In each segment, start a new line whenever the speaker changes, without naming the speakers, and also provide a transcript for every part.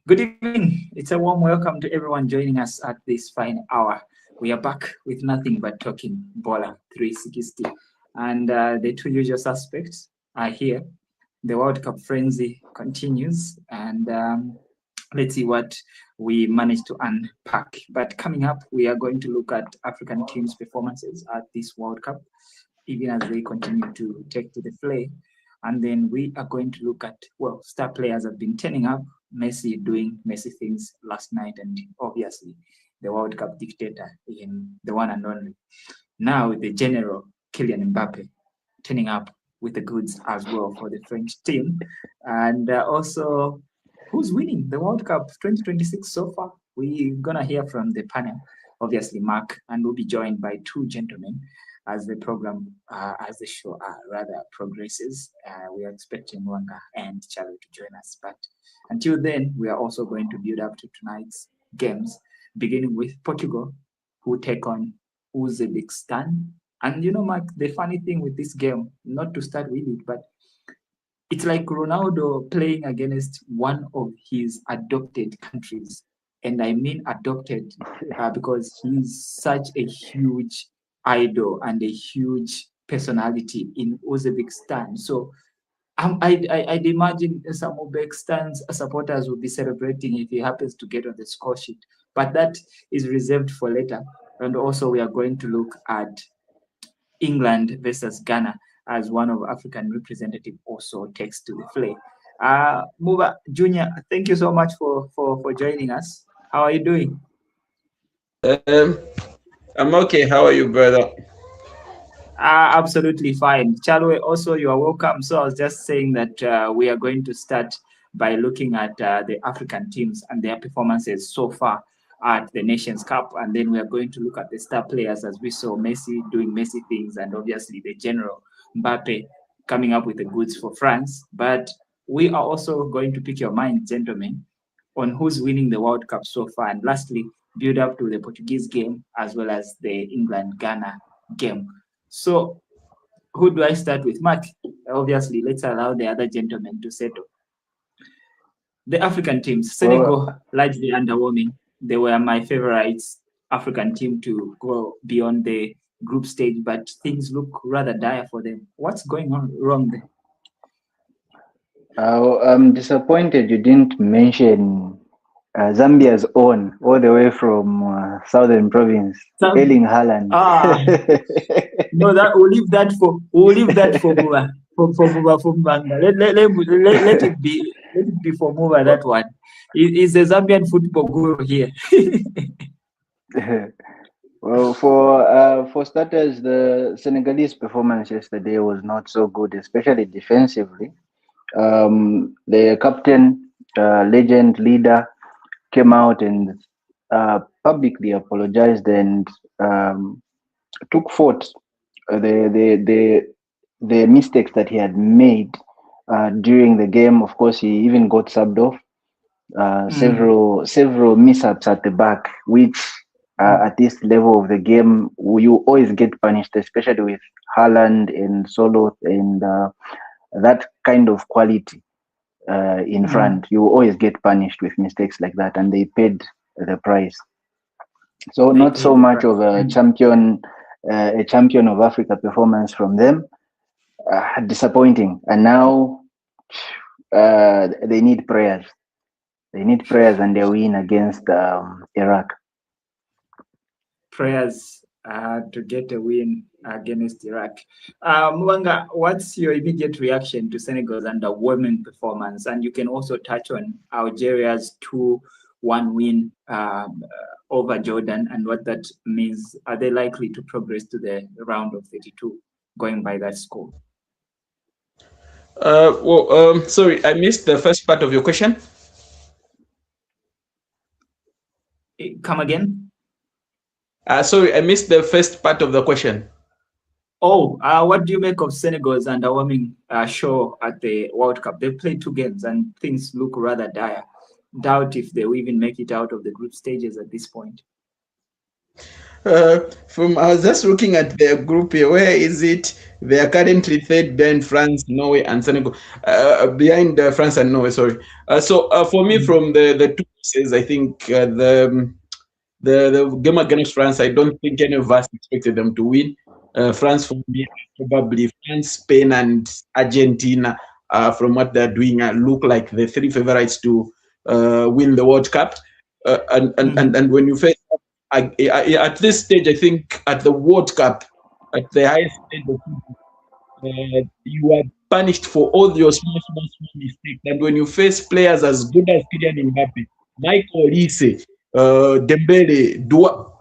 Good evening. It's a warm welcome to everyone joining us at this fine hour. We are back with nothing but talking Bola 360. And the two usual suspects are here. The World Cup frenzy continues. And let's see what we managed to unpack. But coming up, we are going to look at African teams' performances at this World Cup, even as they continue to take to the fray. And then we are going to look at, well, star players have been turning up, Messi doing Messi things last night, and obviously the World Cup dictator in the one and only. Now the general Kylian Mbappe turning up with the goods as well for the French team. And also, who's winning the World Cup 2026 so far? We're going to hear from the panel, obviously Mark, and we'll be joined by two gentlemen as the program, as the show rather progresses. We are expecting Wanga and Charlie to join us. But until then, we are also going to build up to tonight's games, beginning with Portugal, who take on Uzbekistan. And you know, Mark, the funny thing with this game, not to start with it, but it's like Ronaldo playing against one of his adopted countries. And I mean adopted because he's such a huge idol and a huge personality in Uzbekistan. So I'd imagine some Uzbekistan's supporters will be celebrating if he happens to get on the score sheet. But that is reserved for later. And also, we are going to look at England versus Ghana as one of African representative also takes to the fray. Muba Junior, thank you so much for joining us. How are you doing?
Um, I'm okay. How are you, brother?
Absolutely fine. Chalwe, also you are welcome. So I was just saying that we are going to start by looking at the African teams and their performances so far at the Nations Cup, and then we are going to look at the star players as we saw Messi doing Messi things, and obviously the general Mbappe coming up with the goods for France. But we are also going to pick your mind, gentlemen, on who's winning the World Cup so far, and lastly, build up to the Portuguese game as well as the England Ghana game. So, who do I start with? Mark, obviously, let's allow the other gentlemen to settle. The African teams,
Well,
Senegal, largely underwhelming. They were my favorites African team to go beyond the group stage, but things look rather dire for them. What's going on wrong there?
I'm disappointed you didn't mention Zambia's own, all the way from southern province,
Some,
Erling Haaland.
ah, no, that we'll leave that for Muba, for Muba for Mbanga. Let it be for Muba that one. Is the Zambian football guru here?
Well, for starters, the Senegalese performance yesterday was not so good, especially defensively. The captain, legend, leader, came out and publicly apologized and took fault the mistakes that he had made during the game. Of course, he even got subbed off.
Mm,
Several mishaps at the back, which at this level of the game you always get punished, especially with Haaland and Solo and that kind of quality in
mm,
front. You always get punished with mistakes like that, and they paid the price. So
they
not so
paid the
much
price.
of
Mm.
a champion of Africa performance from them. Disappointing, and now they need prayers. They need prayers, and they win against Iraq.
Prayers to get a win against Iraq. Mwanga, what's your immediate reaction to Senegal's underwhelming performance? And you can also touch on Algeria's 2-1 win over Jordan and what that means. Are they likely to progress to the round of 32 going by that score?
Sorry, I missed the first part of your question.
Come again?
Sorry, I missed the first part of the question.
Oh, what do you make of Senegal's underwhelming show at the World Cup? They played two games and things look rather dire. Doubt if they will even make it out of the group stages at this point.
I was just looking at their group here. Where is it? They are currently third behind France, Norway, and Senegal. Behind France and Norway. Sorry. For me,
Mm.
from the two says, I think the game against France, I don't think any of us expected them to win. France for me, probably France, Spain, and Argentina. From what they're doing, look like the three favorites to win the World Cup. And when you face at this stage, I think at the World Cup, at the highest stage of football, you are punished for all your small mistakes. And when you face players as good as Kylian Mbappe, Michael Olise, Dembele,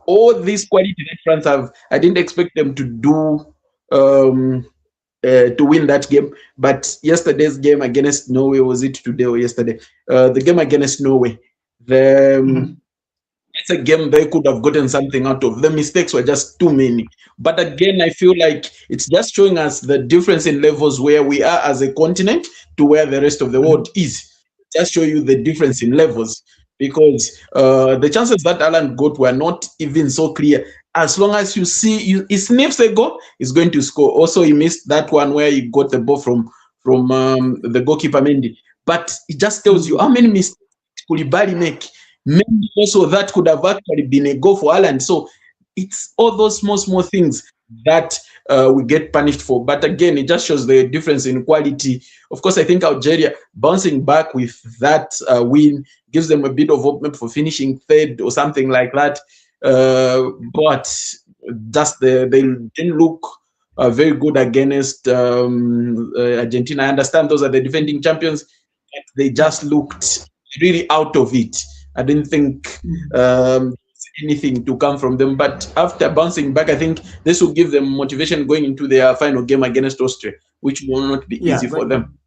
all these quality that France have, I didn't expect them to do um, to win that game. But yesterday's game against Norway, was it today or yesterday? The game against Norway, the it's a game they could have gotten something out of. The mistakes were just too many. But again, I feel like it's just showing us the difference in levels where we are as a continent to where the rest of the world is. Just show you the difference in levels because the chances that Alan got were not even so clear. As long as you see, he sniffs a goal, he's going to score. Also, he missed that one where he got the ball from the goalkeeper Mendy. But it just tells you how many mistakes Koulibaly make. Maybe also that could have actually been a goal for Ireland. So it's all those small things that we get punished for. But again, it just shows the difference in quality. Of course, I think Algeria bouncing back with that win gives them a bit of hope maybe for finishing third or something like that. But just they didn't look very good against Argentina. I understand those are the defending champions, but they just looked really out of it. I didn't think anything to come from them. But after bouncing back, I think this will give them motivation going into their final game against Austria, which will not be easy for them.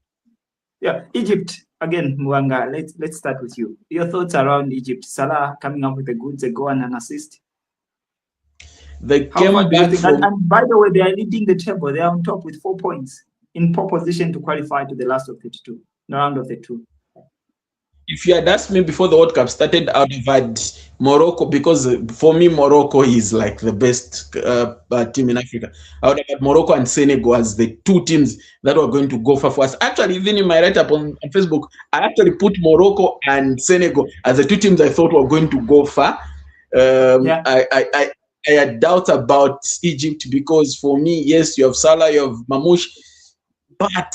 Yeah, Egypt again, Mwanga. Let's start with you. Your thoughts around Egypt? Salah coming up with a goal and an assist.
They came back from,
and by the way, they are leading the table. They are on top with 4 points, in pole position to qualify to the last of 32, the round of 32.
If you had asked me before the World Cup started, I would have had Morocco because for me, Morocco is like the best team in Africa. I would have had Morocco and Senegal as the two teams that were going to go far for us. Actually, even in my write-up on Facebook, I actually put Morocco and Senegal as the two teams I thought were going to go far. I had doubts about Egypt because for me, yes, you have Salah, you have Mamouche, but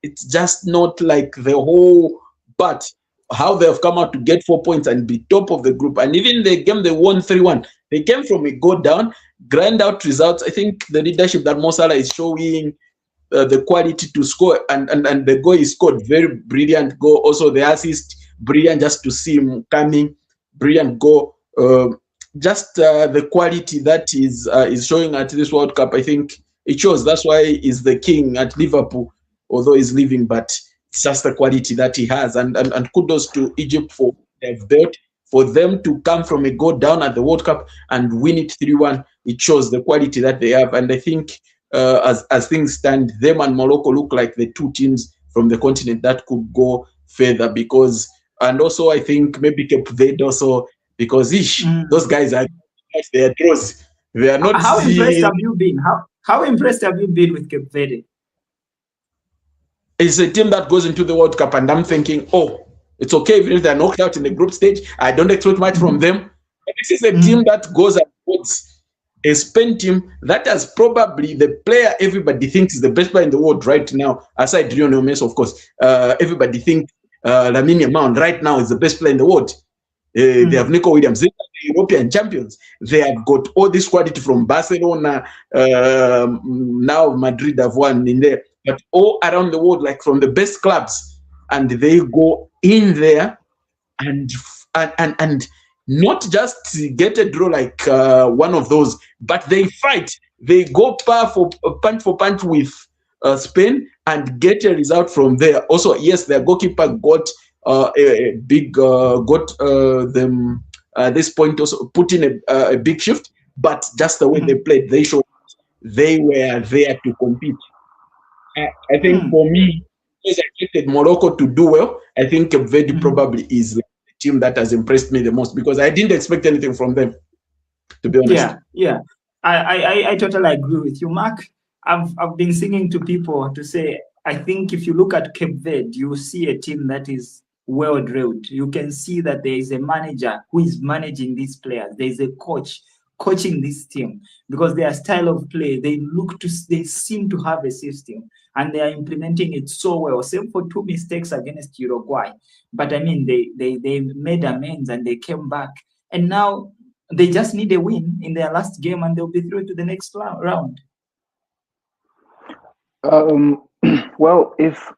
it's just not like the whole. But how they have come out to get 4 points and be top of the group. And even the game they won 3-1, they came from a go down, grind out results. I think the leadership that Mo Salah is showing, the quality to score, and the goal he scored, very brilliant goal. Also the assist, brilliant, just to see him coming, brilliant goal. Just the quality that is showing at this World Cup, I think it shows. That's why he's the king at Liverpool, although he's leaving, but it's just the quality that he has. And kudos to Egypt for they've built. For them to come from a go down at the World Cup and win it 3-1, it shows the quality that they have. And I think as things stand, them and Morocco look like the two teams from the continent that could go further because, and also I think maybe Cape Verde also, because those guys are their draws. They are not.
How impressed have you been? How impressed have you been with Cape Verde?
It's a team that goes into the World Cup, and I'm thinking, oh, it's okay even if they're knocked out in the group stage. I don't expect much from them. But this is a team that goes and puts a Spain team that has probably the player everybody thinks is the best player in the world right now, aside Lionel Messi, of course. Everybody thinks Lamine Yamal right now is the best player in the world. They have Nico Williams. They are the European champions. They have got all this quality from Barcelona. Now Madrid have won in there. But all around the world, like from the best clubs, and they go in there and not just get a draw like one of those, but they fight. They go punch for punch with Spain and get a result from there. Also, yes, their goalkeeper got a big them this point also put in a big shift, but just the way they played, they showed they were there to compete. I think for me, because I expected Morocco to do well, I think Cape Verde probably is the team that has impressed me the most because I didn't expect anything from them. to be honest.
Yeah. I totally agree with you, Mark. I've been singing to people to say I think if you look at Cape Verde, you see a team that is well drilled. You can see that there is a manager who is managing these players. There is a coach coaching this team because their style of play, they seem to have a system and they are implementing it so well. Same for two mistakes against Uruguay, but I mean they made amends and they came back, and now they just need a win in their last game and they'll be through to the next round.
Well, if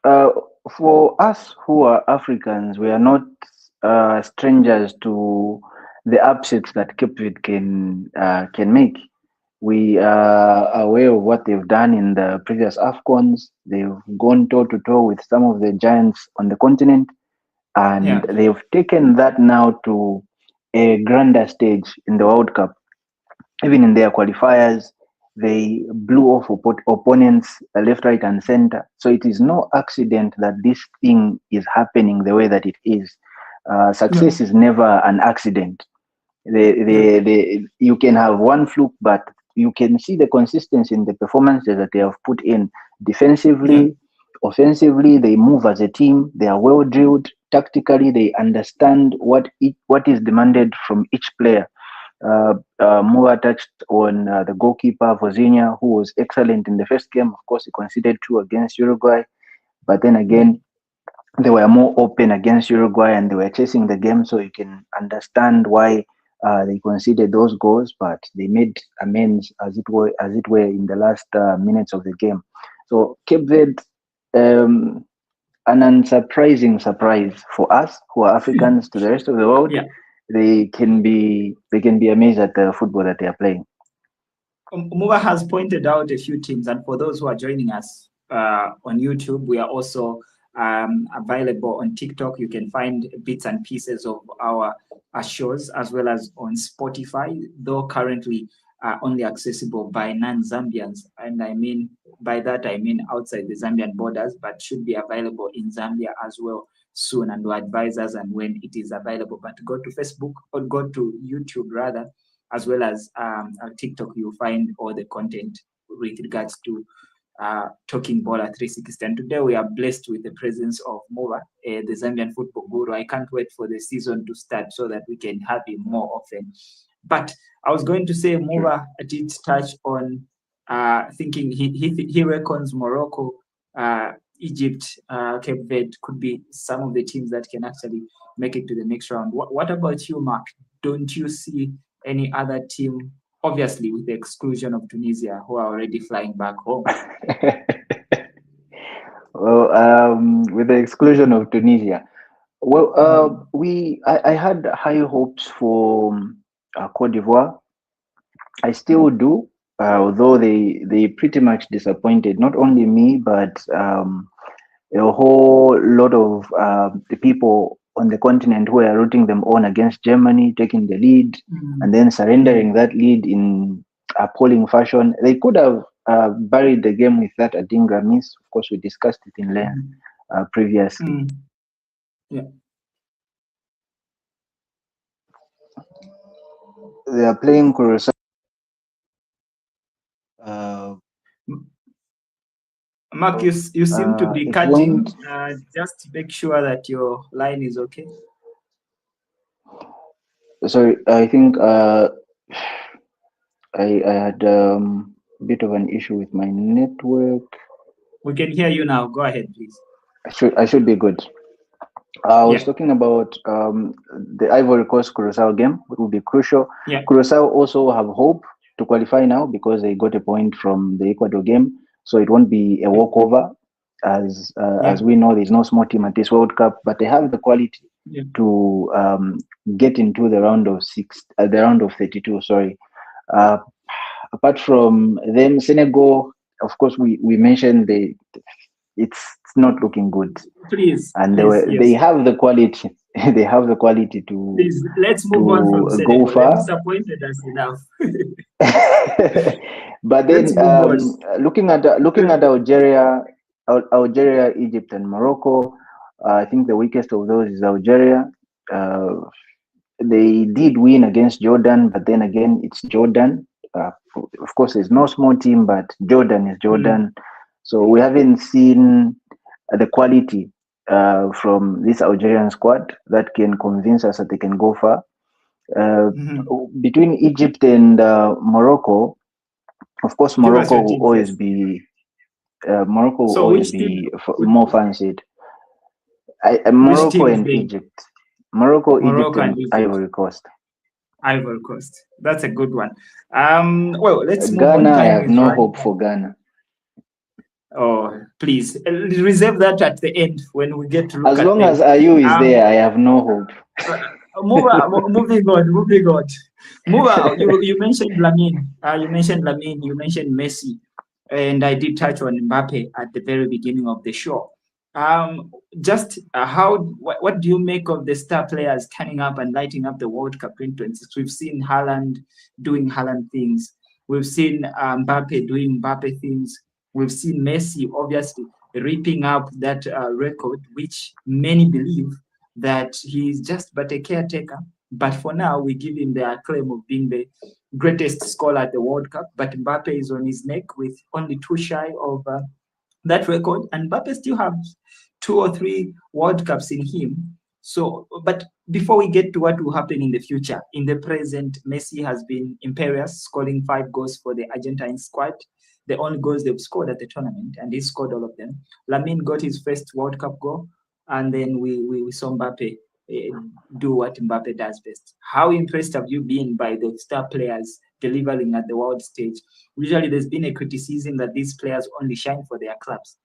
for us who are Africans, we are not strangers to the upsets that Cape Verde can make. We are aware of what they've done in the previous AFCONs. They've gone toe to toe with some of the giants on the continent, and
Yeah.
they've taken that now to a grander stage in the World Cup. Even in their qualifiers, they blew off opponents left, right, and center. So it is no accident that this thing is happening the way that it is. Success is never an accident. You can have one fluke, but you can see the consistency in the performances that they have put in defensively, offensively. They move as a team. They are well drilled. Tactically, they understand what is demanded from each player. Moa touched on the goalkeeper Vozinha, who was excellent in the first game. Of course, he conceded 2 against Uruguay, but then again, they were more open against Uruguay and they were chasing the game, so you can understand why they conceded those goals. But they made amends as it were in the last minutes of the game. So Cape Verde, an unsurprising surprise for us who are Africans to the rest of the world.
Yeah.
They can be amazed at the football that they are playing.
Muga has pointed out a few teams, and for those who are joining us on YouTube, we are also available on TikTok. You can find bits and pieces of our shows as well as on Spotify, though currently only accessible by non-Zambians. And I mean, by that, I mean outside the Zambian borders, but should be available in Zambia as well soon, and we'll advise us and when it is available. But go to Facebook or go to YouTube rather, as well as TikTok, you'll find all the content with regards to Talking Baller 360. And today we are blessed with the presence of Mova, the Zambian football guru. I can't wait for the season to start so that we can have him more often. But I was going to say Mova did touch on thinking he reckons Morocco, Egypt, Cape Verde could be some of the teams that can actually make it to the next round. What about you, Mark? Don't you see any other team, obviously with the exclusion of Tunisia, who are already flying back home?
Well, with the exclusion of Tunisia, well, I had high hopes for Cote d'Ivoire. I still do, although they pretty much disappointed not only me but a whole lot of the people on the continent who are rooting them on against Germany, taking the lead and then surrendering that lead in appalling fashion. They could have buried the game with that Adingra miss. Of course, we discussed it in length previously.
Yeah.
They are playing Curacao.
Mark, you seem to be cutting. Just make sure that your line is okay.
Sorry, I think I had a bit of an issue with my network.
We can hear you now. Go ahead, please.
I should be good. I was talking about the Ivory Coast Curacao game, which will be crucial.
Yeah.
Curacao also have hope to qualify now because they got a point from the Ecuador game, so it won't be a walkover. As we know, there's no small team at this World Cup, but they have the quality to get into the round of 32. Sorry. Apart from them, Senegal, of course, we mentioned it's not looking good.
Please.
And they have the quality. They have the quality to.
Please, let's move on from Senegal.
Go far.
They've disappointed us enough.
But then, looking at Algeria, Egypt, and Morocco, I think the weakest of those is Algeria. they did win against Jordan, but then again, it's Jordan. Of course, there's no small team, but Jordan is Jordan. So we haven't seen the quality from this Algerian squad that can convince us that they can go far. Between Egypt and Morocco, of course, Morocco will always be more fancied. Morocco and Egypt. Morocco, Egypt, and Ivory Coast.
Ivory Coast. That's a good one. Well, let's move
Ghana,
on.
I have no hope for Ghana.
Oh, please reserve that at the end when we get to look
as
at
long
them.
as Ayu is there, I have no hope.
Moving on. Move on. You mentioned Lamine. You mentioned Lamine. You mentioned Messi, and I did touch on Mbappe at the very beginning of the show. What do you make of the star players turning up and lighting up the World Cup 2026? We've seen Haaland doing Haaland things. We've seen Mbappe doing Mbappe things. We've seen Messi obviously ripping up that record, which many believe that he's just but a caretaker. But for now, we give him the acclaim of being the greatest scorer at the World Cup. But Mbappe is on his neck with only 2 shy of that record, and Mbappe still has 2 or 3 World Cups in him. So, but before we get to what will happen in the future, in the present, Messi has been imperious, scoring 5 goals for the Argentine squad, the only goals they've scored at the tournament, and he scored all of them. Lamine got his first World Cup goal, and then we saw Mbappe do what Mbappe does best. How impressed have you been by the star players delivering at the world stage? Usually there's been a criticism that these players only shine for their clubs.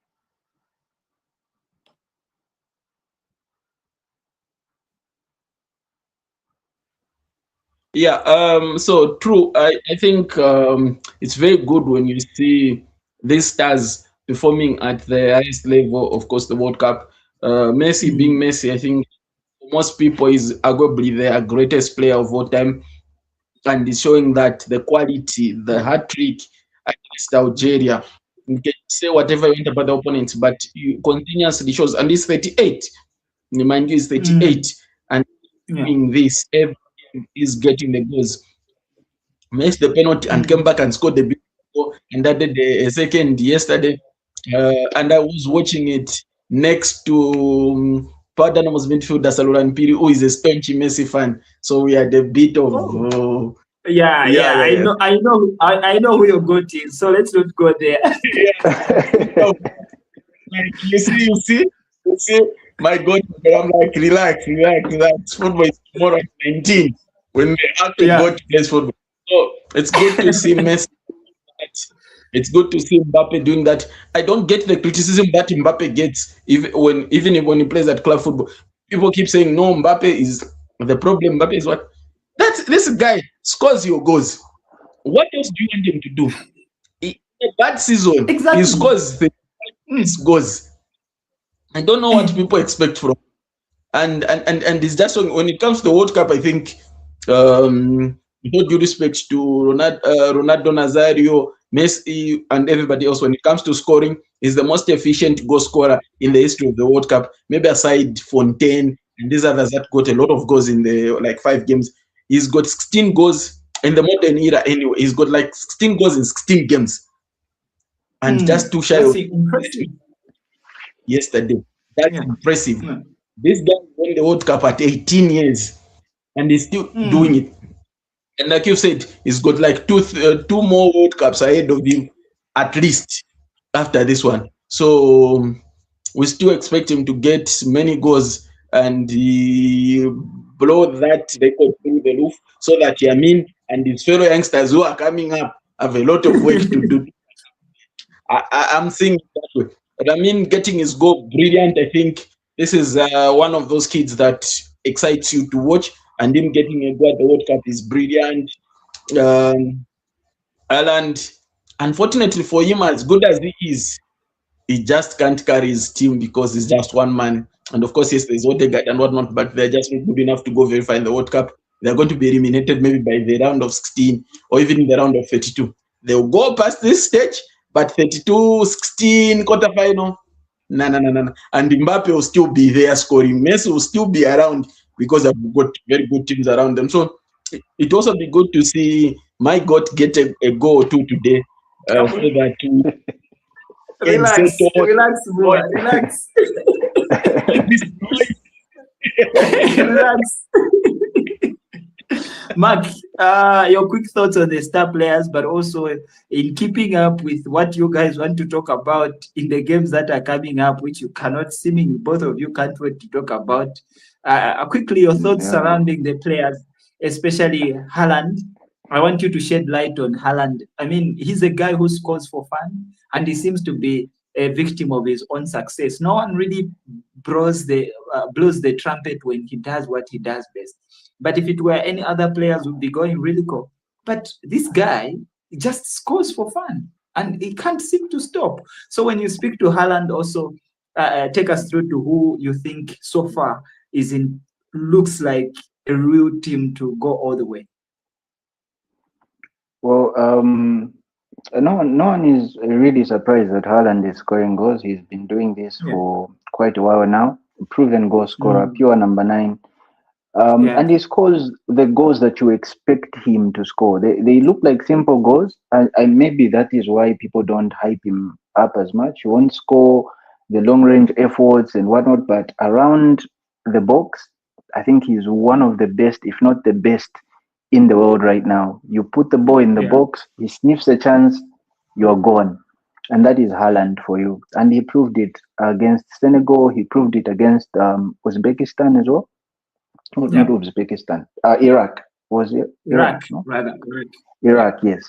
Yeah, so true. I think it's very good when you see these stars performing at the highest level, of course, the World Cup. Messi being Messi, I think for most people is arguably their greatest player of all time, and is showing that the quality, the hat trick against Algeria. You can say whatever you want about the opponents, but you continuously shows, and it's 38. Mind you, it's 38, and doing this every game is getting the goals. Makes the penalty and came back and scored the big goal, and added a second yesterday. And I was watching it next to Padana's midfielder Saluran Piri, who is a staunch Messi fan. So we had a bit of
I know who your goat is. So let's not go there.
You see, my God, I'm like, relax. Football is tomorrow at 19 when they actually go to play football. So it's good to see Messi. It's good to see Mbappe doing that. I don't get the criticism that Mbappe gets, even when he plays at club football. People keep saying, no, Mbappe is the problem. Mbappe is what? This guy scores your goals. What else do you want him to do? In a bad season, he scores his goals. I don't know what people expect from him. And it's just when it comes to the World Cup, I think, with all due respect to Ronaldo Nazario, Messi, and everybody else, when it comes to scoring, is the most efficient goal scorer in the history of the World Cup. Maybe aside Fontaine and these others that got a lot of goals in the 5 games. He's got 16 goals in the modern era anyway. He's got 16 goals in 16 games. And just 2 shy of yesterday. That's impressive. This guy won the World Cup at 18 years and he's still doing it. And like you said, he's got 2 more World Cups ahead of him, at least, after this one. So we still expect him to get many goals and blow that record through the roof so that Yamin and his fellow youngsters who are coming up have a lot of work to do. I'm seeing it that way. But getting his goal, brilliant. I think this is one of those kids that excites you to watch, and him getting a goal at the World Cup is brilliant. Ireland, unfortunately for him, as good as he is, he just can't carry his team because he's just one man. And of course, yes, there's Odegaard and whatnot, but they're just not good enough to go very far in the World Cup. They're going to be eliminated maybe by the round of 16 or even in the round of 32. They'll go past this stage, but 32, 16, quarterfinal, no. And Mbappe will still be there scoring. Messi will still be around because they've got very good teams around them. So it also be good to see my God get a goal or two today, so that we can
Relax,
settle
relax, Bula, relax.
this noise.
Relax. Mark, your quick thoughts on the star players, but also in keeping up with what you guys want to talk about in the games that are coming up, which you cannot, seemingly both of you can't wait to talk about. Quickly, your thoughts surrounding the players, especially Haaland. I want you to shed light on Haaland. I mean, he's a guy who scores for fun, and he seems to be a victim of his own success. No one really blows the trumpet when he does what he does best. But if it were any other players, would be going really cool. But this guy just scores for fun, and he can't seem to stop. So when you speak to Haaland, also take us through to who you think so far looks like a real team to go all the way.
Well, no one is really surprised that Haaland is scoring goals. He's been doing this for quite a while now. Proven goal scorer, pure number 9. And he scores the goals that you expect him to score. They look like simple goals, and maybe that is why people don't hype him up as much. He won't score the long range efforts and whatnot, but around the box, I think he's one of the best, if not the best, in the world right now. You put the ball in the box, he sniffs a chance, you're gone. And that is Haaland for you. And he proved it against Senegal, he proved it against Uzbekistan as well. Not Uzbekistan. Iraq. Was it
Iraq?
No?
Rather.
Iraq, yes.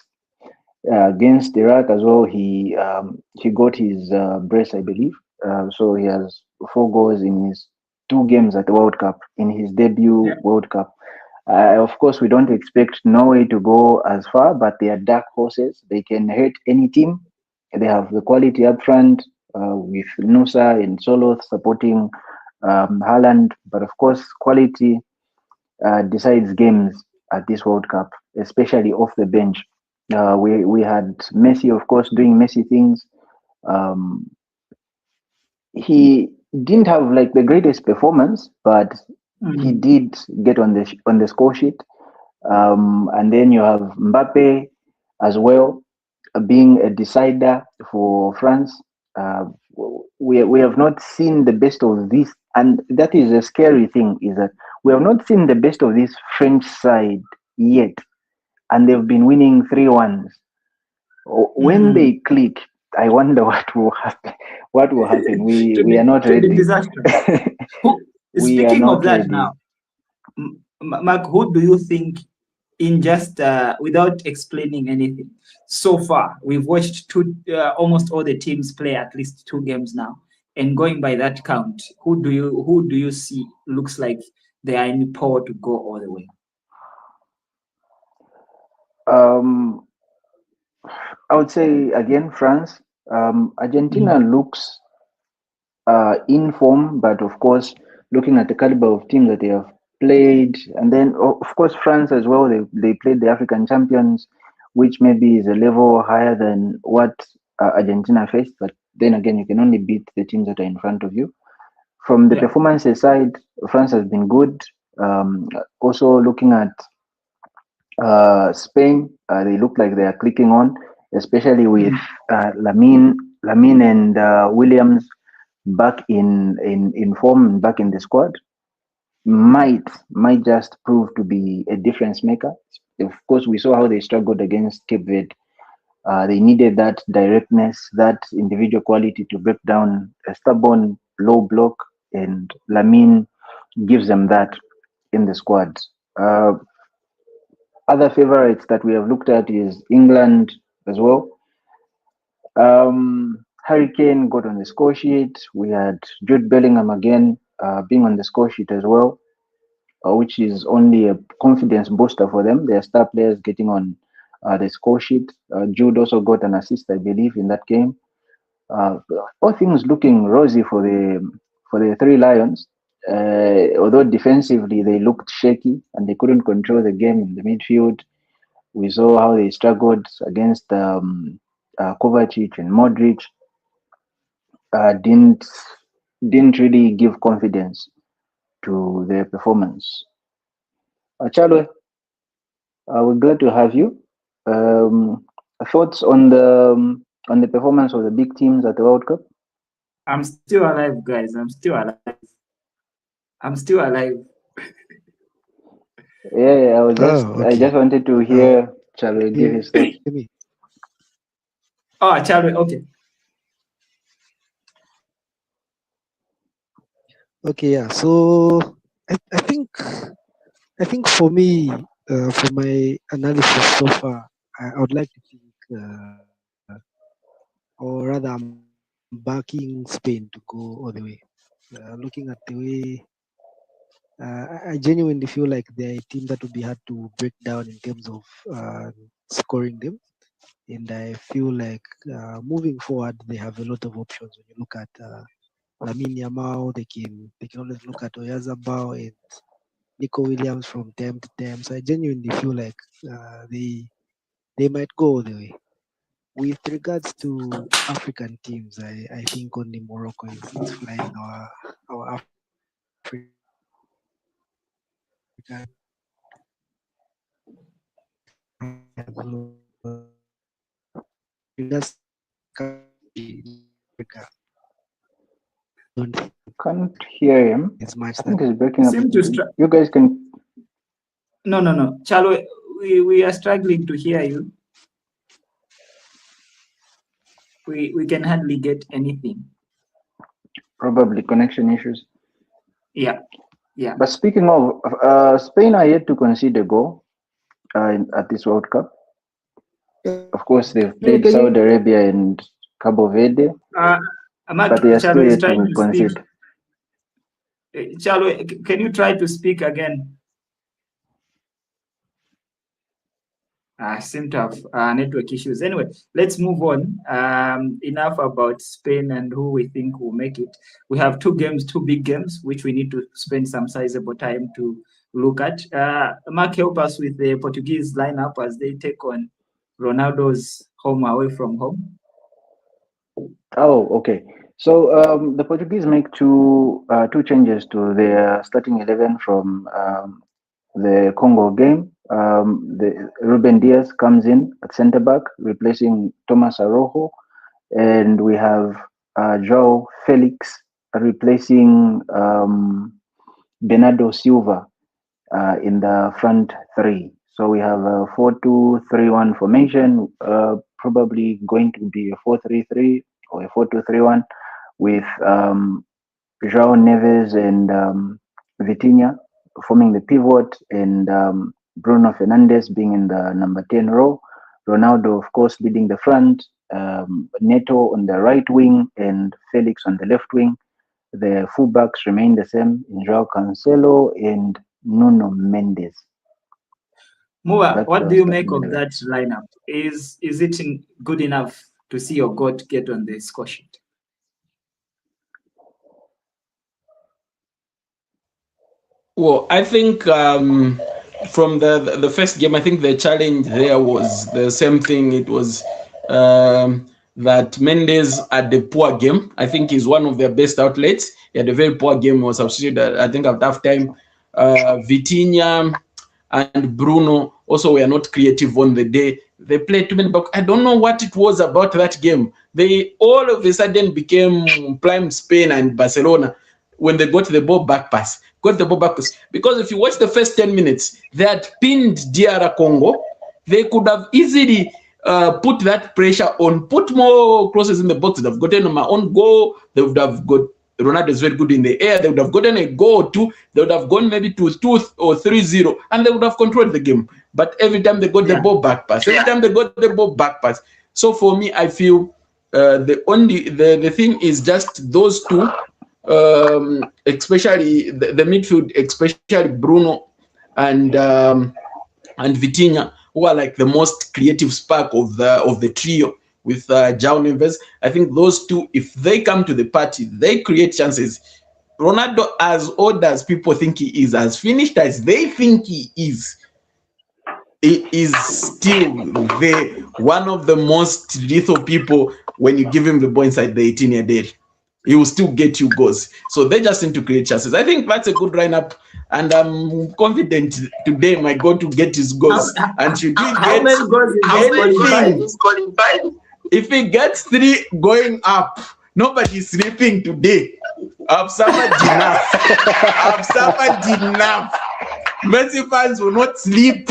Against Iraq as well, he got his brace, I believe. So he has 4 goals in his 2 games at the World Cup, in his debut World Cup. Of course, we don't expect Norway to go as far, but they are dark horses. They can hurt any team. They have the quality up front with Nusa and Soloth supporting Haaland. But of course, quality decides games at this World Cup, especially off the bench. We had Messi, of course, doing Messi things. He didn't have like the greatest performance, but he did get on the score sheet. And then you have Mbappe as well, being a decider for France. We have not seen the best of this, and that is a scary thing, is that we have not seen the best of this French side yet, and they've been winning 3-1. When they click, I wonder what will happen. What will happen? We are not ready. We are
Speaking
not
of that
ready.
now, Mark, who do you think, in just without explaining anything, so far we've watched almost all the teams play at least 2 games now, and going by that count, who do you see looks like they are in power to go all the way?
I would say again France. Argentina looks in form, but of course, looking at the caliber of teams that they have played, and then of course France as well. They played the African champions, which maybe is a level higher than what Argentina faced. But then again, you can only beat the teams that are in front of you. From the performances side, France has been good. Also looking at Spain, they look like they are clicking on, especially with Lamine and Williams back in form, back in the squad. Might just prove to be a difference maker. Of course, we saw how they struggled against Cape Verde. They needed that directness, that individual quality to break down a stubborn low block, and Lamine gives them that in the squad. Other favorites that we have looked at is England as well. Harry Kane got on the score sheet. We had Jude Bellingham again being on the score sheet as well, which is only a confidence booster for them. Their star players getting on the score sheet. Jude also got an assist, I believe, in that game. All things looking rosy for the 3 Lions. Although defensively they looked shaky and they couldn't control the game in the midfield. We saw how they struggled against Kovacic and Modric. Didn't really give confidence. to their performance. Chalwe, we're glad to have you. Thoughts on the performance of the big teams at the World Cup?
I'm still alive, guys. I'm still alive. I'm still alive.
Yeah, I
Okay.
just wanted to hear Chalwe give his thoughts.
Hear me.
Oh, Charlie, okay.
Okay, yeah. So I think for me, for my analysis so far, I would like to think, or rather, I'm backing Spain to go all the way. Looking at the way, I genuinely feel like they're a team that would be hard to break down in terms of scoring them. And I feel like moving forward, they have a lot of options. When you look at Lamine Yamal, they can always look at Oyazabal and Nico Williams from time to time. So I genuinely feel like they might go all the way. With regards to African teams, I think only Morocco is flying our African. Regards to Africa, don't think
Can't hear him.
as much
I
that
think he's breaking up.
Seem to
You guys can.
no. Charlie, we are struggling to hear you. We can hardly get anything.
Probably connection issues.
Yeah.
But speaking of, Spain are yet to concede a goal at this World Cup. Of course, they've played
Can you,
Saudi Arabia and Cabo Verde,
Mark,
but they are still
Charlie is
yet
trying
to
to
concede.
speak. Charlie, can you try to speak again? Seem to have network issues. Anyway, let's move on. Enough about Spain and who we think will make it. We have two big games, which we need to spend some sizable time to look at. Mark, help us with the Portuguese lineup as they take on Ronaldo's home away from home.
Oh, okay. So the Portuguese make two changes to their starting 11 from the Congo game. The Ruben Diaz comes in at centre back, replacing Thomas Arojo, and we have João Felix replacing Bernardo Silva in the front three. So we have a 4-2-3-1 formation, probably going to be a 4-3-3 or a 4-2-3-1 with João Neves and Vitinha forming the pivot and Bruno Fernandes being in the number 10 role. Ronaldo, of course, leading the front, Neto on the right wing and Felix on the left wing. The fullbacks remain the same in João Cancelo and Nuno Mendes.
Mua, what do you make of that lineup? Is it good enough to see your goat get on the score sheet?
Well, I think from the first game, I think the challenge there was the same thing. It was that Mendes had the poor game. I think he's one of their best outlets. He had a very poor game. He was substituted, I think, at half time. Vitinha and Bruno also were not creative on the day. They played too many back. I don't know what it was about that game. They all of a sudden became prime Spain and Barcelona when they got the ball back pass. Because if you watch the first 10 minutes, they had pinned DR Congo. They could have easily put that pressure on, put more crosses in the box. They've gotten on my own goal. They would have got Ronaldo is very good in the air. They would have gotten a goal or two. They would have gone maybe to 2 or 3-0, and they would have controlled the game. But every time they got the ball back pass, So for me, I feel the thing is just those two, especially the midfield, especially Bruno and Vitinha, who are like the most creative spark of the trio with João Neves. I think those two, if they come to the party, they create chances. Ronaldo, as old as people think he is, as finished as they think he is still one of the most lethal people when you give him the ball inside the 18-year deal. he will still get you goals. So they just need to create chances. I think that's a good lineup, and I'm confident today my goal to get his goals. And should we
How
get
many goals is qualified?
if he gets 3 going up, nobody's sleeping today. I've suffered enough. I've suffered enough. Messi fans will not sleep.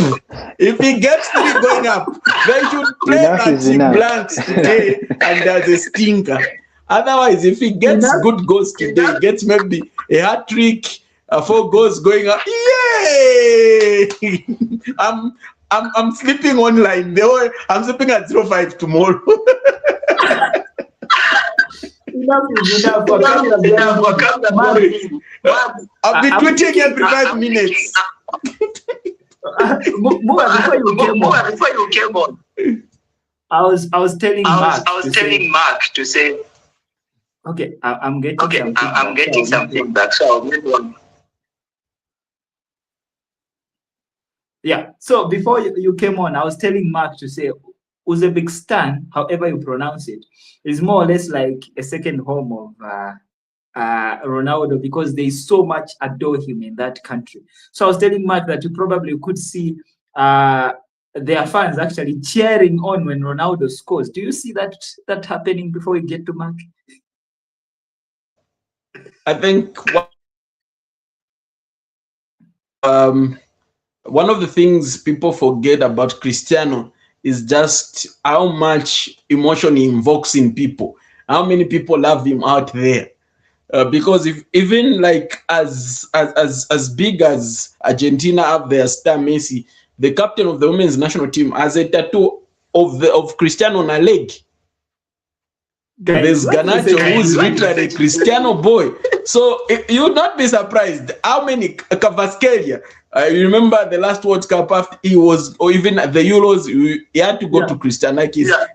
If he gets 3 going up, they should play that blanks today and there's a stinker. Otherwise, if he gets good goals today, he gets maybe a hat trick, 4 goals going up. Yay! I'm sleeping online. I'm sleeping at 05 tomorrow.
Enough is enough.
I'll be tweeting every 5 minutes.
Before you came on, I was telling Mark to say, okay, I'm getting some feedback, so I'll move on. Yeah, so before you came on, I was telling Mark to say Uzbekistan, however you pronounce it, is more or less like a second home of Ronaldo, because they so much adore him in that country. So I was telling Mark that you probably could see their fans actually cheering on when Ronaldo scores. Do you see that happening before we get to Mark?
I think one of the things people forget about Cristiano is just how much emotion he invokes in people. How many people love him out there? Because if even like as big as Argentina have their star Messi, the captain of the women's national team has a tattoo of Cristiano on a leg. There's Garnacho, who's literally a Cristiano boy. So you would not be surprised how many Cavasquelia. You remember the last World Cup after he was, or even the Euros, he had to go to Cristiano.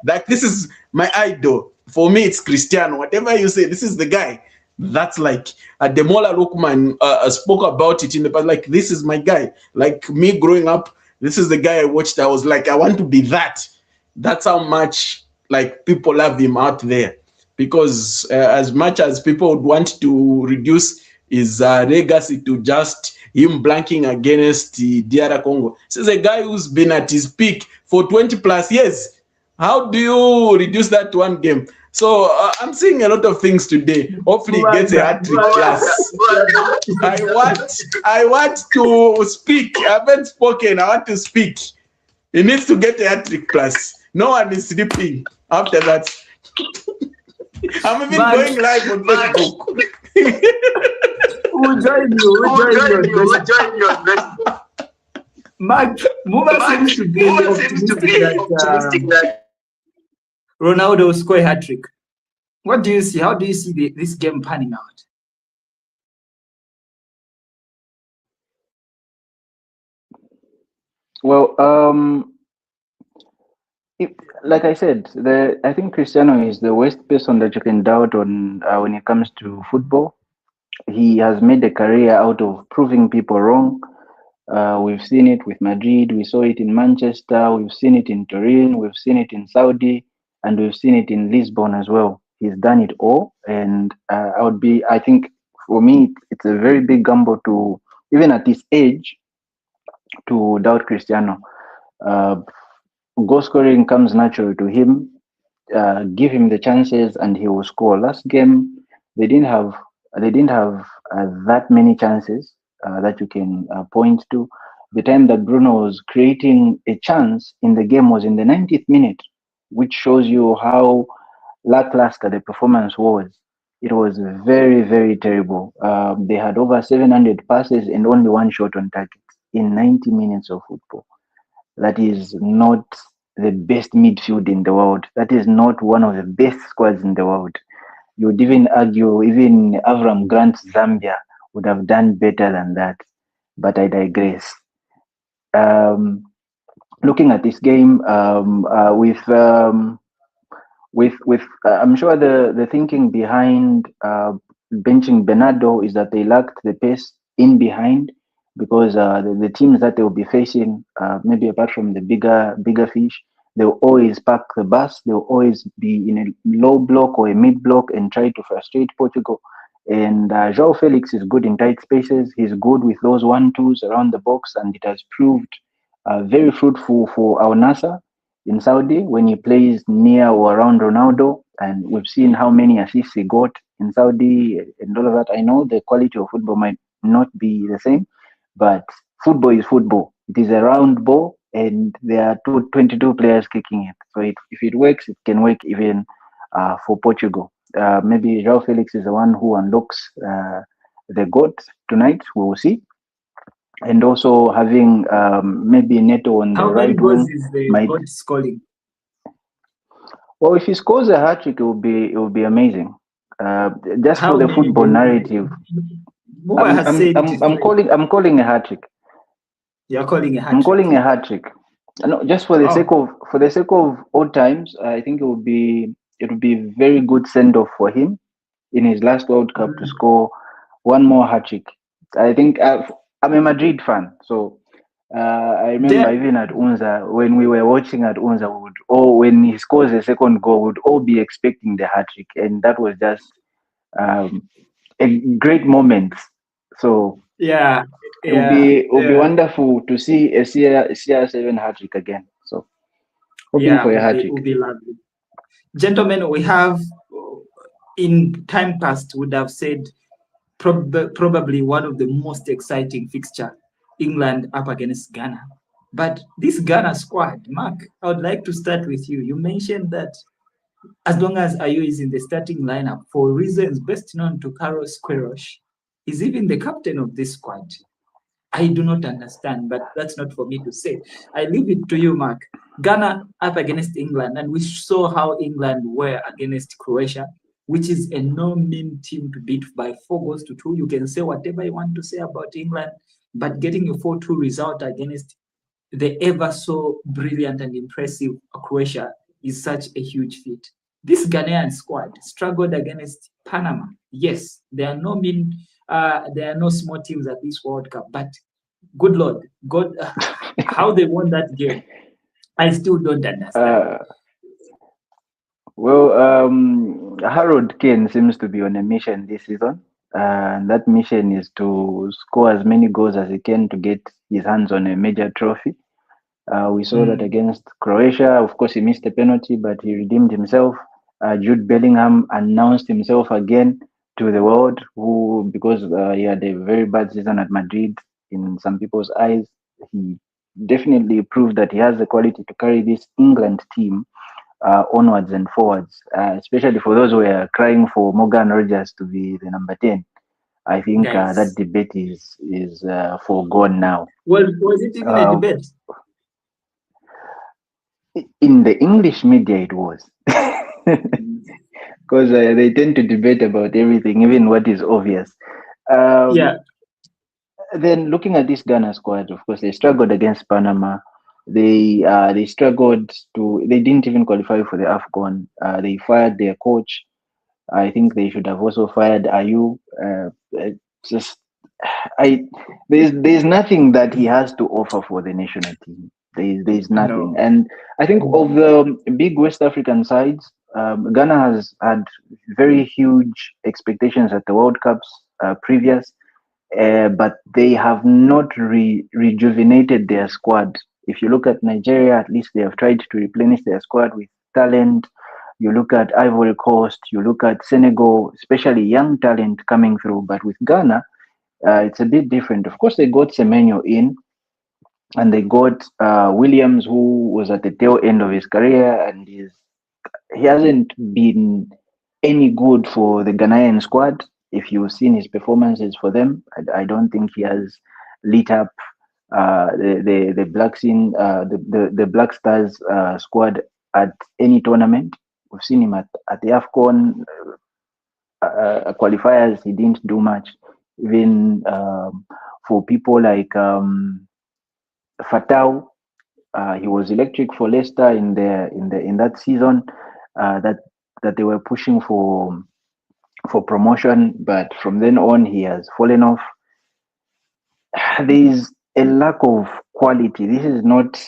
Like this is my idol. For me, it's Cristiano. Whatever you say, this is the guy. That's like Demola Lukman spoke about it in the past. Like, this is my guy. Like me growing up, this is the guy I watched. I was like, I want to be that. That's how much like people love him out there. Because as much as people would want to reduce his legacy to just him blanking against the DR Congo, this is a guy who's been at his peak for 20 plus years. How do you reduce that to one game? So I'm seeing a lot of things today. Hopefully, he gets a hat-trick class. I want to speak. I haven't spoken. I want to speak. He needs to get a hat-trick class. No one is sleeping after that. I'm even going live on Facebook.
We'll join you. Mark, Muba seems to be optimistic that Ronaldo will score a hat-trick. What do you see? How do you see this game panning out?
Well, like I said, I think Cristiano is the worst person that you can doubt on when it comes to football. He has made a career out of proving people wrong. We've seen it with Madrid. We saw it in Manchester. We've seen it in Turin. We've seen it in Saudi, and we've seen it in Lisbon as well. He's done it all, and I think for me, it's a very big gamble to, even at this age, to doubt Cristiano. Goal scoring comes natural to him. Give him the chances, and he will score. Last game, they didn't have that many chances that you can point to. The time that Bruno was creating a chance in the game was in the 90th minute, which shows you how lackluster the performance was. It was very, very terrible. They had over 700 passes and only one shot on target in 90 minutes of football. That is not the best midfield in the world. That is not one of the best squads in the world. You would even argue even Avram Grant's Zambia would have done better than that. But I digress. Looking at this game, with I'm sure the thinking behind benching Bernardo is that they lacked the pace in behind, because the teams that they will be facing, maybe apart from the bigger fish, They'll always park the bus. They'll always be in a low block or a mid block and try to frustrate Portugal. And Joao Felix is good in tight spaces. He's good with those 1-2s around the box, and it has proved very fruitful for Al Nassr in Saudi when he plays near or around Ronaldo. And we've seen how many assists he got in Saudi and all of that. I know the quality of football might not be the same, but football is football. It is a round ball, and there are 22 players kicking it. So if it works, it can work even for Portugal. Maybe Joao Felix is the one who unlocks the goat tonight. We will see. And also having maybe Neto on the
How many
right
goals
wing
is the
might.
God scoring?
Well, if he scores a hat trick, it will be amazing. Just
How
for the
many
football
goals?
narrative,
Muba has said it is
I'm calling a hat trick.
you're calling a hat
I'm
trick.
calling a hat trick. No, just for the sake of old times, I think it would be very good send off for him in his last World Cup to score one more hat trick. I think I'm a Madrid fan, so I remember
There,
even at Unza when we were watching at Unza, when he scores a second goal, we would all be expecting the hat trick, and that was just um, a great moment. So
yeah,
it will be wonderful to see a CR7 hat trick again. So hoping for a hat trick.
would be lovely. Gentlemen, we have in time past would have said probably one of the most exciting fixture, England up against Ghana. But this Ghana squad, Mark, I would like to start with you. You mentioned that as long as Ayu is in the starting lineup, for reasons best known to Carlos Queiroz, he's even the captain of this squad. I do not understand, but that's not for me to say. I leave it to you, Mark. Ghana up against England, and we saw how England were against Croatia, which is a no-mean team to beat by 4-2. You can say whatever you want to say about England, but getting a 4-2 result against the ever so brilliant and impressive Croatia is such a huge feat. This Ghanaian squad struggled against Panama. Yes, there are no small teams at this World Cup, but good Lord, God, how they won that game, I still don't understand.
Harold Kane seems to be on a mission this season. And that mission is to score as many goals as he can to get his hands on a major trophy. We saw that against Croatia. Of course, he missed a penalty, but he redeemed himself. Jude Bellingham announced himself again to the world, because he had a very bad season at Madrid in some people's eyes. He definitely proved that he has the quality to carry this England team onwards and forwards, especially for those who are crying for Morgan Rogers to be the number 10. I think that debate is foregone now.
Well, was it even a debate?
In the English media, it was. Because they tend to debate about everything, even what is obvious. Then looking at this Ghana squad, of course, they struggled against Panama. They struggled they didn't even qualify for the AFCON. They fired their coach. I think they should have also fired Ayu. There's nothing that he has to offer for the national team. There's nothing.
No.
And I think of the big West African sides, Ghana has had very huge expectations at the World Cups previous, but they have not rejuvenated their squad. If you look at Nigeria, at least they have tried to replenish their squad with talent. You look at Ivory Coast, you look at Senegal, especially young talent coming through. But with Ghana, it's a bit different. Of course, they got Semenyo in, and they got Williams, who was at the tail end of his career, and he hasn't been any good for the Ghanaian squad. If you've seen his performances for them, I don't think he has lit up the Black the Black Stars squad at any tournament. We've seen him at the AFCON qualifiers. He didn't do much. Even for people like Fatau, he was electric for Leicester in that season that they were pushing for promotion, but from then on he has fallen off. There is a lack of quality. This is not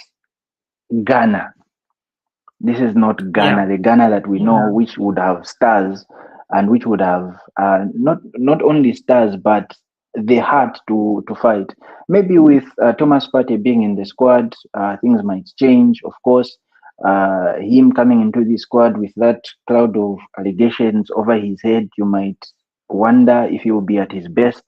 Ghana. This is not Ghana,
Yeah.
the Ghana that we know,
Yeah.
which would have stars and which would have not only stars but the heart to fight. Maybe with Thomas Partey being in the squad, things might change. Of course, him coming into the squad with that cloud of allegations over his head, you might wonder if he will be at his best.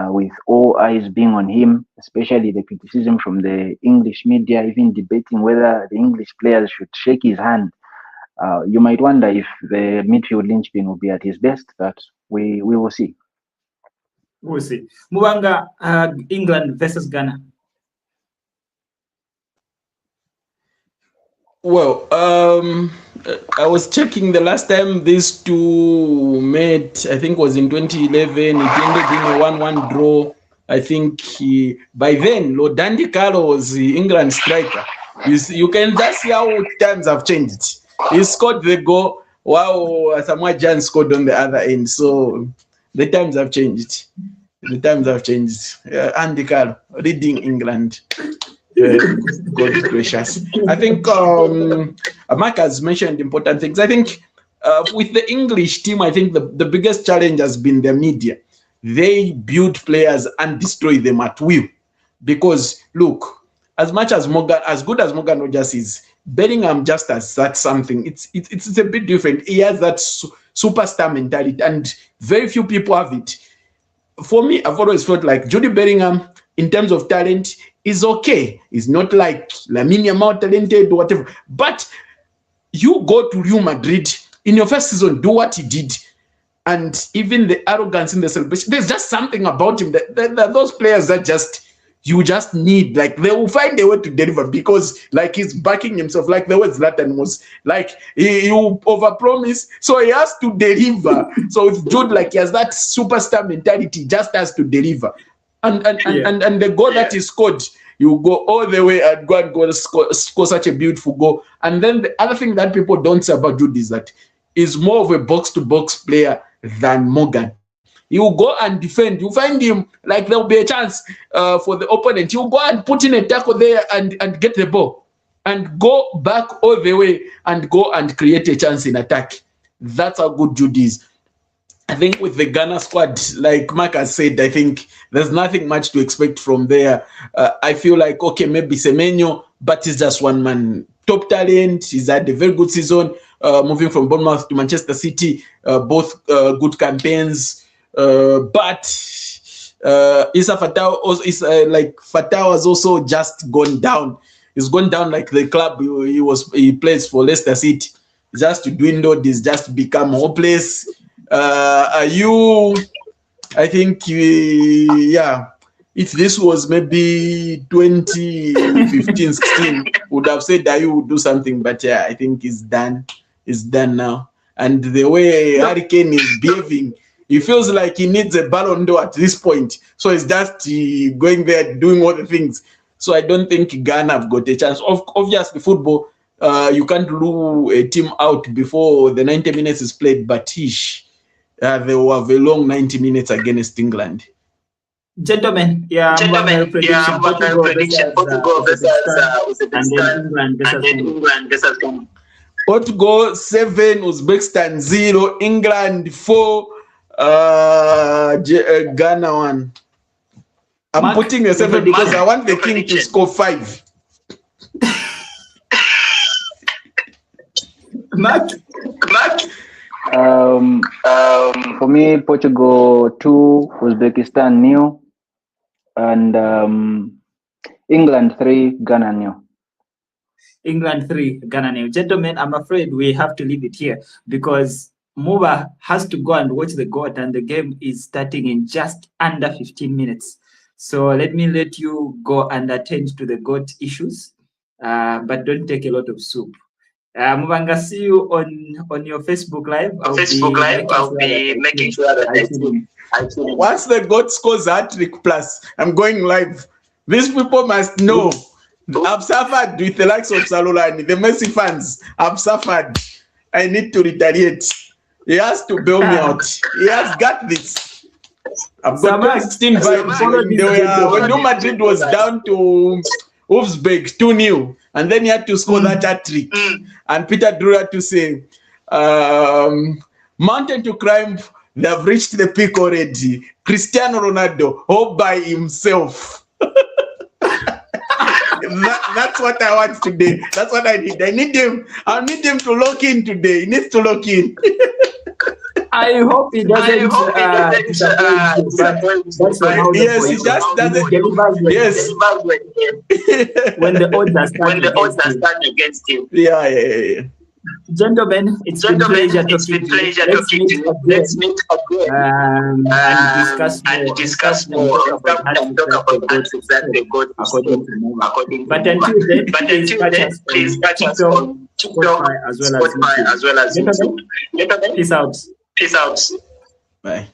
With all eyes being on him, especially the criticism from the English media, even debating whether the English players should shake his hand. You might wonder if the midfield linchpin will be at his best, but we will see.
We'll see. Mubanga, England versus Ghana.
Well, I was checking the last time these two met, I think was in 2011. It ended in a 1-1 draw. I think by then, Lodandi Carlo was the England striker. You can just see how times have changed. He scored the goal while Samoa Jan scored on the other end. So the times have changed. The times have changed. Andy Carlo leading England. God gracious. I think Mark has mentioned important things. I think with the English team, I think the biggest challenge has been the media. They build players and destroy them at will. Because look, as good as Morgan Rogers is, Bellingham just has that something. It's a bit different. He has that superstar mentality, and very few people have it. For me, I've always felt like Jude Bellingham, in terms of talent, is okay. He's not like Lamine Yamal talented or whatever. But you go to Real Madrid in your first season, do what he did, and even the arrogance in the celebration. There's just something about him that those players that you just need, like they will find a way to deliver, because like he's backing himself, like the way Zlatan was, like he will overpromise, so he has to deliver. So with Jude, like he has that superstar mentality, just has to deliver. And the goal that he scored, you go all the way and go score such a beautiful goal. And then the other thing that people don't say about Jude is that he's more of a box-to-box player than Morgan. He will go and defend. You find him, like there will be a chance for the opponent. He will go and put in a tackle there and get the ball and go back all the way and go and create a chance in attack. That's how good Jude is. I think with the Ghana squad, like Mark has said, I think there's nothing much to expect from there. I feel like, okay, maybe Semenyo, but he's just one man. Top talent. He's had a very good season, moving from Bournemouth to Manchester City, both good campaigns. But Issa Fatau also is Fatau has also just gone down. He's gone down like the club he plays for, Leicester City. Just to dwindle, this just become hopeless. I think if this was maybe 2015, 16, would have said that you would do something, but yeah, I think it's done. It's done now. And the way Harry Kane is behaving, he feels like he needs a Ballon d'Or at this point. So it's just going there, doing all the things. So I don't think Ghana have got a chance. Obviously, football, you can't rule a team out before the 90 minutes is played, but they will have a long 90 minutes against England.
Gentlemen, Portugal versus England versus Ghana.
Portugal 7, Uzbekistan 0, England 4, Ghana 1. I'm
Mark,
putting a 7 because I want the king to score 5.
Mark?
For me, Portugal 2, Uzbekistan 0, and England 3, Ghana 0.
England 3, Ghana 0. Gentlemen, I'm afraid we have to leave it here because Muba has to go and watch the GOAT, and the game is starting in just under 15 minutes. So let you go and attend to the GOAT issues, but don't take a lot of soup. Mubanga, see you on your Facebook Live. I'll be making sure that I tune in.
Once the GOAT scores hat-trick plus, I'm going live. These people must know. I've suffered with the likes of Salolani, the Messi fans. I've suffered. I need to retaliate. He has to bail me out. He has got this. I've got 16 vibes. When Real Madrid was down to Wolfsburg 2-0, and then he had to score that hat-trick. And Peter Drew had to say, mountain to climb, they have reached the peak already. Cristiano Ronaldo all by himself. That's what I want today. That's what I need. I need him to lock in today. He needs to lock in.
I hope he doesn't.
Yes, he just doesn't. Yes.
When the odds are starting
against him. Yeah.
Gentlemen, it's been a pleasure talking to you. Let's meet again and discuss more about answers that they got according to me. But until then, please catch us on TikTok as well as YouTube. Peace out.
Bye.